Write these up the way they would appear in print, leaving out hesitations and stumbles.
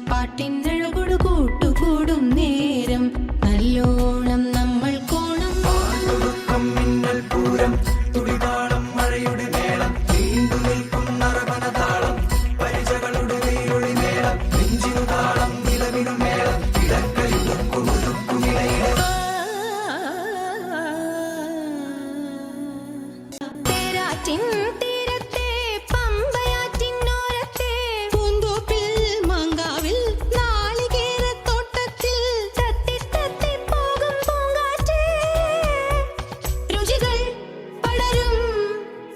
പാട്ടിനഴകൊടു കൂട്ടുകൂടും നേരം നല്ലോണം നമ്മൾ കോണം മിന്നൽ പൂരം തുടിതാളം മഴയുടെ മേളം നീണ്ടു നിൽക്കും നറവനതാളം പരിചകളുടെ വെയിലൊളി മേളം നെഞ്ചിനു താളം നിലവിനു മേളം ഇടക്കലിടുക്കുമിലയിലെ തേരാറ്റിൻ തീരത്തെ പമ്പയാറ്റിനോരത്തെ പൂന്തോപ്പിൽ മാങ്കാവിൽ നാളികേരത്തോട്ടത്തിൽ തത്തി തത്തി പോകും പൂങ്കാറ്റേ രുചികൾ പടരും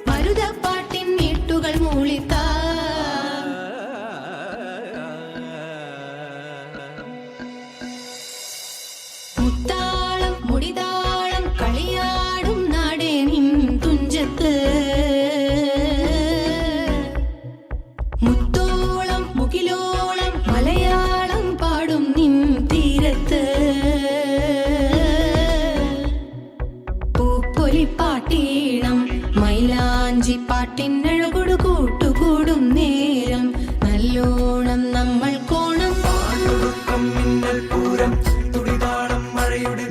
മരുതപ്പാട്ടിൻ നീട്ടുകൾ മൂളിത്താ മുത്താളം മുടിതാളം കളിയാടും നാടേ നിൻ തുഞ്ചത്ത് മുത്തോളം മുകിലോളം മലയാളം പാടും നിൻ തീരത്ത് പൂപ്പൊലിപ്പാട്ടീണം മൈലാഞ്ചി പാട്ടിനഴകൊടു കൂട്ടുകൂടും നേരം നല്ലോണം നമ്മൾ കോണം മിന്നൽ പൂരം തുടിതാളം മഴയുടെ